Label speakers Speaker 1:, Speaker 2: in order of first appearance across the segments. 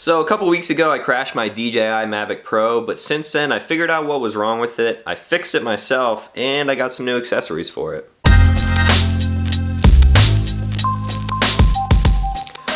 Speaker 1: So a couple weeks ago I crashed my DJI Mavic Pro, but since then I figured out what was wrong with it, I fixed it myself, and I got some new accessories for it.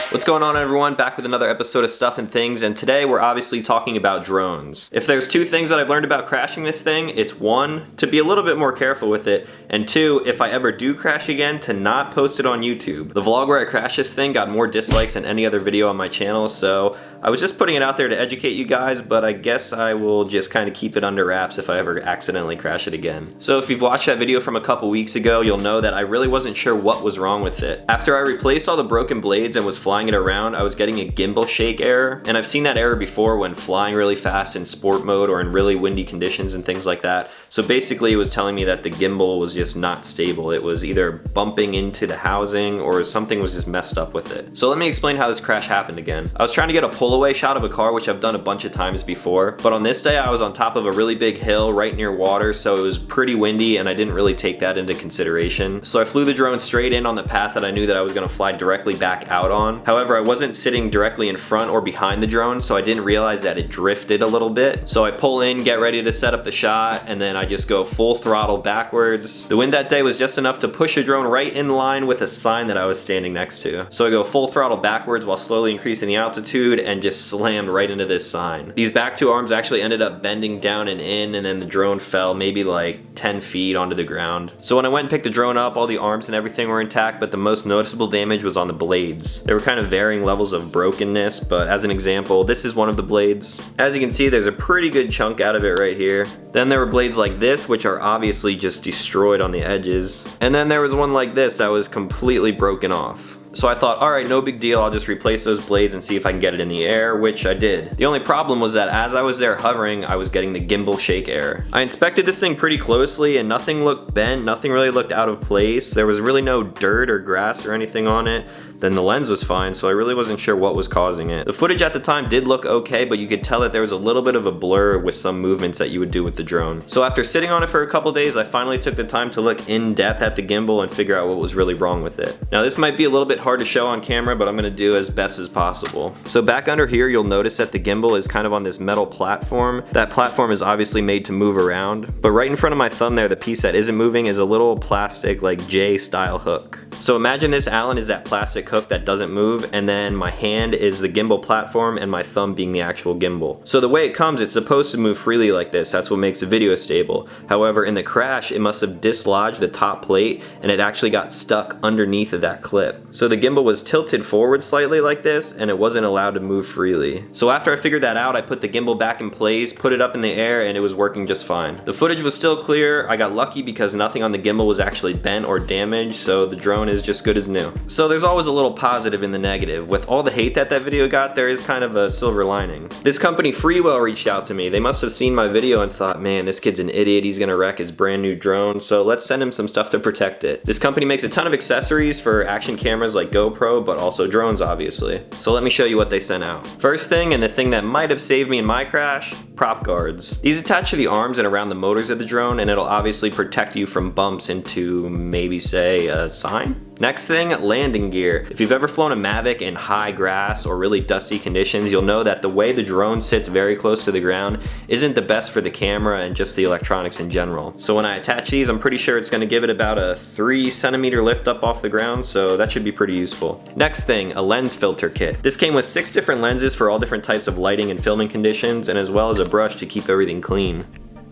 Speaker 1: What's going on, everyone? Back with another episode of Stuff and Things, and today we're obviously talking about drones. If there's two things that I've learned about crashing this thing, it's one, to be a little bit more careful with it, and two, if I ever do crash again, to not post it on YouTube. The vlog where I crashed this thing got more dislikes than any other video on my channel, so I was just putting it out there to educate you guys, but I guess I will just kind of keep it under wraps if I ever accidentally crash it again. So if you've watched that video from a couple weeks ago, you'll know that I really wasn't sure what was wrong with it. After I replaced all the broken blades and was flying it around, I was getting a gimbal shake error, and I've seen that error before when flying really fast in sport mode or in really windy conditions and things like that. So basically it was telling me that the gimbal was just not stable. It was either bumping into the housing or something was just messed up with it. So let me explain how this crash happened again. I was trying to get a pull-away shot of a car, which I've done a bunch of times before, but on this day I was on top of a really big hill right near water, so it was pretty windy and I didn't really take that into consideration. So I flew the drone straight in on the path that I knew that I was going to fly directly back out on. However, I wasn't sitting directly in front or behind the drone, so I didn't realize that it drifted a little bit. So I pull in, get ready to set up the shot, and then I just go full throttle backwards. The wind that day was just enough to push the drone right in line with a sign that I was standing next to. So I go full throttle backwards while slowly increasing the altitude and just slammed right into this sign. These back two arms actually ended up bending down and in, and then the drone fell maybe like 10 feet onto the ground. So when I went and picked the drone up, all the arms and everything were intact, but the most noticeable damage was on the blades. There were kind of varying levels of brokenness, but as an example, this is one of the blades. As you can see, there's a pretty good chunk out of it right here. Then there were blades like this, which are obviously just destroyed on the edges. And then there was one like this that was completely broken off. So I thought, all right, no big deal, I'll just replace those blades and see if I can get it in the air, which I did. The only problem was that as I was there hovering, I was getting the gimbal shake error. I inspected this thing pretty closely and nothing looked bent, nothing really looked out of place. There was really no dirt or grass or anything on it. Then the lens was fine, so I really wasn't sure what was causing it. The footage at the time did look okay, but you could tell that there was a little bit of a blur with some movements that you would do with the drone. So after sitting on it for a couple days, I finally took the time to look in depth at the gimbal and figure out what was really wrong with it. Now this might be a little bit hard to show on camera, but I'm gonna do as best as possible. So back under here, you'll notice that the gimbal is kind of on this metal platform. That platform is obviously made to move around, but right in front of my thumb there, the piece that isn't moving is a little plastic like J style hook. So imagine this Allen is that plastic hook that doesn't move, and then my hand is the gimbal platform and my thumb being the actual gimbal. So the way it comes, it's supposed to move freely like this. That's what makes the video stable. However, in the crash, it must have dislodged the top plate and it actually got stuck underneath of that clip. So the gimbal was tilted forward slightly like this and it wasn't allowed to move freely. So after I figured that out, I put the gimbal back in place, put it up in the air, and it was working just fine. The footage was still clear. I got lucky because nothing on the gimbal was actually bent or damaged, so the drone is just good as new. So there's always a little positive in the negative. With all the hate that video got, there is kind of a silver lining. This company Freewell reached out to me. They must have seen my video and thought, man, this kid's an idiot, he's gonna wreck his brand new drone, so let's send him some stuff to protect it. This company makes a ton of accessories for action cameras like GoPro, but also drones obviously. So let me show you what they sent out. First thing, and the thing that might have saved me in my crash, prop guards. These attach to the arms and around the motors of the drone, and it'll obviously protect you from bumps into maybe say a sign? Next thing, landing gear. If you've ever flown a Mavic in high grass or really dusty conditions, you'll know that the way the drone sits very close to the ground isn't the best for the camera and just the electronics in general. So when I attach these, I'm pretty sure it's gonna give it about a 3 centimeter lift up off the ground, so that should be pretty useful. Next thing, a lens filter kit. This came with 6 different lenses for all different types of lighting and filming conditions, and as well as a brush to keep everything clean.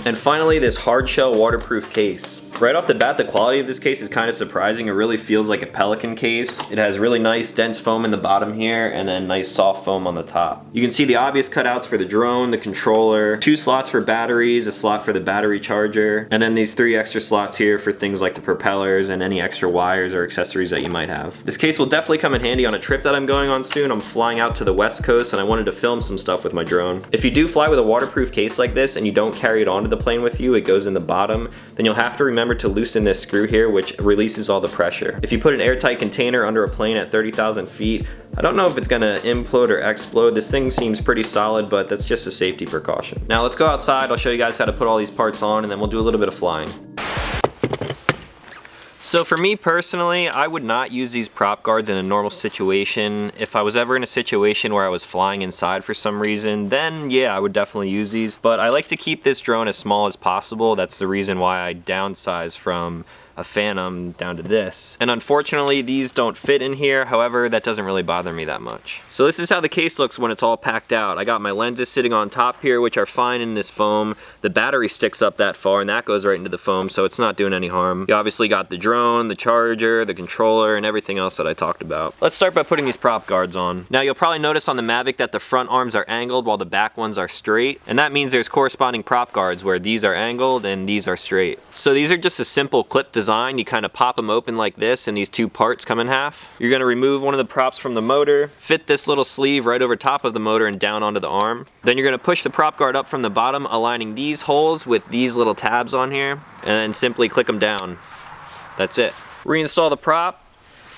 Speaker 1: And finally, this hard shell waterproof case. Right off the bat, the quality of this case is kind of surprising. It really feels like a Pelican case. It has really nice dense foam in the bottom here and then nice soft foam on the top. You can see the obvious cutouts for the drone, the controller, 2 slots for batteries, a slot for the battery charger, and then these 3 extra slots here for things like the propellers and any extra wires or accessories that you might have. This case will definitely come in handy on a trip that I'm going on soon. I'm flying out to the West Coast and I wanted to film some stuff with my drone. If you do fly with a waterproof case like this and you don't carry it onto the plane with you, it goes in the bottom, then you'll have to remember to loosen this screw here, which releases all the pressure. If you put an airtight container under a plane at 30,000 feet, I don't know if it's gonna implode or explode. This thing seems pretty solid, but that's just a safety precaution. Now let's go outside. I'll show you guys how to put all these parts on and then we'll do a little bit of flying. So for me personally, I would not use these prop guards in a normal situation. If I was ever in a situation where I was flying inside for some reason, then yeah, I would definitely use these. But I like to keep this drone as small as possible. That's the reason why I downsize from a Phantom down to this. And unfortunately, these don't fit in here. However, that doesn't really bother me that much. So this is how the case looks when it's all packed out. I got my lenses sitting on top here, which are fine in this foam. The battery sticks up that far and that goes right into the foam, so it's not doing any harm. You obviously got the drone, the charger, the controller, and everything else that I talked about. Let's start by putting these prop guards on. Now you'll probably notice on the Mavic that the front arms are angled while the back ones are straight. And that means there's corresponding prop guards where these are angled and these are straight. So these are just a simple clip design. You kind of pop them open like this and these two parts come in half. You're gonna remove one of the props from the motor, fit this little sleeve right over top of the motor and down onto the arm. Then you're gonna push the prop guard up from the bottom, aligning these holes with these little tabs on here, and then simply click them down. That's it. Reinstall the prop.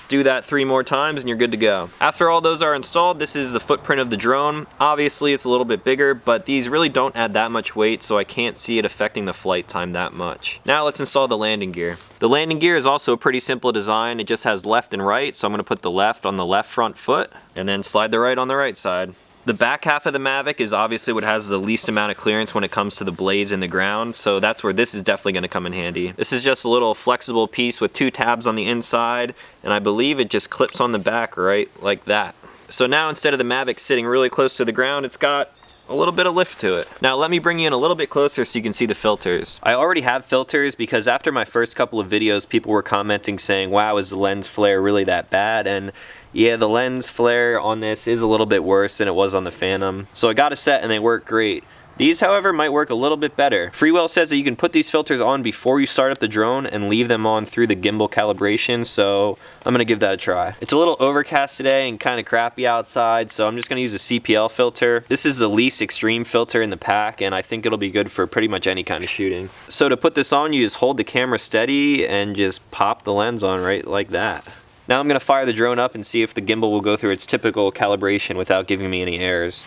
Speaker 1: Do that 3 more times and you're good to go. After all those are installed, this is the footprint of the drone. Obviously it's a little bit bigger, but these really don't add that much weight, so I can't see it affecting the flight time that much. Now let's install the landing gear. The landing gear is also a pretty simple design. It just has left and right, so I'm gonna put the left on the left front foot and then slide the right on the right side. The back half of the Mavic is obviously what has the least amount of clearance when it comes to the blades in the ground, so that's where this is definitely going to come in handy. This is just a little flexible piece with 2 tabs on the inside, and I believe it just clips on the back right like that. So now instead of the Mavic sitting really close to the ground, it's got a little bit of lift to it. Now let me bring you in a little bit closer so you can see the filters. I already have filters because after my first couple of videos, people were commenting saying, wow, is the lens flare really that bad? And yeah, the lens flare on this is a little bit worse than it was on the Phantom. So I got a set and they work great. These, however, might work a little bit better. Freewell says that you can put these filters on before you start up the drone and leave them on through the gimbal calibration, so I'm gonna give that a try. It's a little overcast today and kind of crappy outside, so I'm just gonna use a CPL filter. This is the least extreme filter in the pack, and I think it'll be good for pretty much any kind of shooting. So to put this on, you just hold the camera steady and just pop the lens on right like that. Now I'm gonna fire the drone up and see if the gimbal will go through its typical calibration without giving me any errors.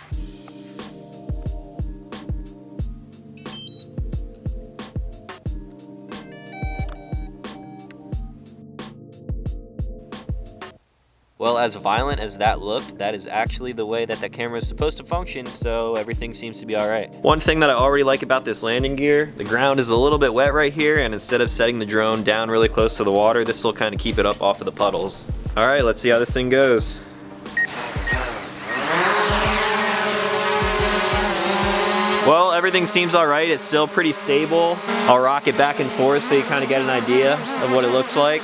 Speaker 1: Well, as violent as that looked, that is actually the way that that camera is supposed to function, so everything seems to be all right. One thing that I already like about this landing gear, the ground is a little bit wet right here, and instead of setting the drone down really close to the water, this will kind of keep it up off of the puddles. All right, let's see how this thing goes. Well, everything seems all right. It's still pretty stable. I'll rock it back and forth so you kind of get an idea of what it looks like.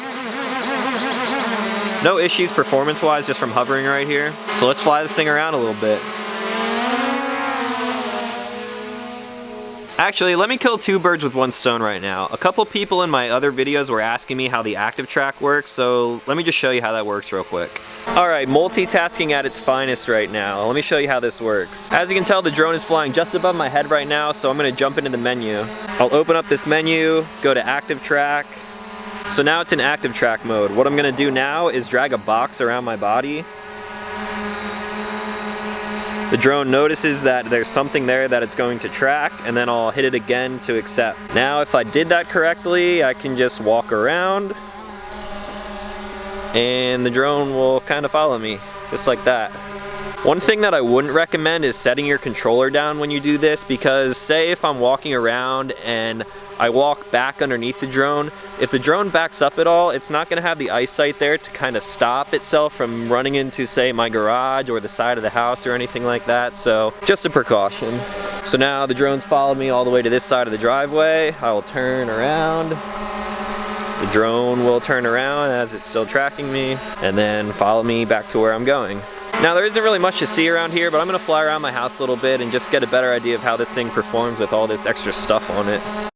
Speaker 1: No issues performance-wise just from hovering right here. So let's fly this thing around a little bit. Actually, let me kill 2 birds with 1 stone right now. A couple people in my other videos were asking me how the active track works, so let me just show you how that works real quick. Alright, multitasking at its finest right now. Let me show you how this works. As you can tell, the drone is flying just above my head right now, so I'm going to jump into the menu. I'll open up this menu, go to active track. So now it's in active track mode. What I'm gonna do now is drag a box around my body. The drone notices that there's something there that it's going to track, and then I'll hit it again to accept. Now if I did that correctly, I can just walk around and the drone will kind of follow me, just like that. One thing that I wouldn't recommend is setting your controller down when you do this, because say if I'm walking around and I walk back underneath the drone, if the drone backs up at all, it's not going to have the eyesight there to kind of stop itself from running into, say, my garage or the side of the house or anything like that, so just a precaution. So now the drone's followed me all the way to this side of the driveway. I will turn around. The drone will turn around as it's still tracking me, and then follow me back to where I'm going. Now there isn't really much to see around here, but I'm going to fly around my house a little bit and just get a better idea of how this thing performs with all this extra stuff on it.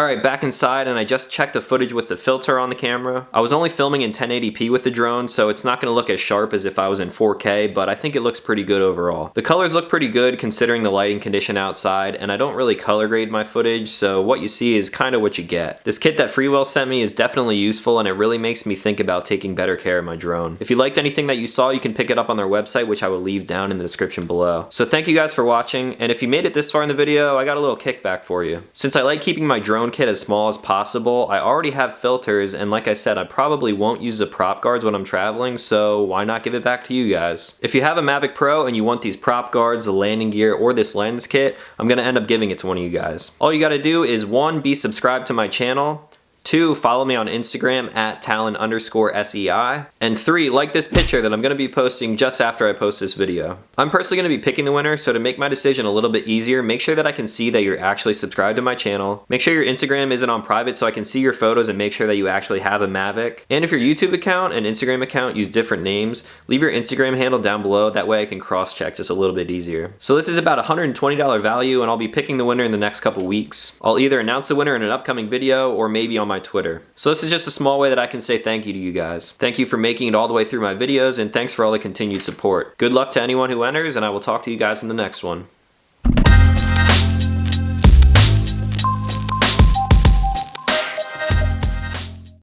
Speaker 1: Alright, back inside, and I just checked the footage with the filter on the camera. I was only filming in 1080p with the drone, so it's not going to look as sharp as if I was in 4K, but I think it looks pretty good overall. The colors look pretty good considering the lighting condition outside, and I don't really color grade my footage, so what you see is kind of what you get. This kit that Freewell sent me is definitely useful, and it really makes me think about taking better care of my drone. If you liked anything that you saw, you can pick it up on their website, which I will leave down in the description below. So thank you guys for watching, and if you made it this far in the video, I got a little kickback for you. Since I like keeping my drone kit as small as possible, I already have filters, and like I said, I probably won't use the prop guards when I'm traveling, so why not give it back to you guys? If you have a Mavic Pro and you want these prop guards, the landing gear, or this lens kit, I'm gonna end up giving it to one of you guys. All you gotta do is 1, be subscribed to my channel, 2, follow me on Instagram at Talon_SEI. And 3, like this picture that I'm going to be posting just after I post this video. I'm personally going to be picking the winner, so to make my decision a little bit easier, make sure that I can see that you're actually subscribed to my channel. Make sure your Instagram isn't on private so I can see your photos and make sure that you actually have a Mavic. And if your YouTube account and Instagram account use different names, leave your Instagram handle down below, that way I can cross-check just a little bit easier. So this is about $120 value, and I'll be picking the winner in the next couple weeks. I'll either announce the winner in an upcoming video or maybe on my Twitter. So this is just a small way that I can say thank you to you guys. Thank you for making it all the way through my videos, and thanks for all the continued support. Good luck to anyone who enters, and I will talk to you guys in the next one.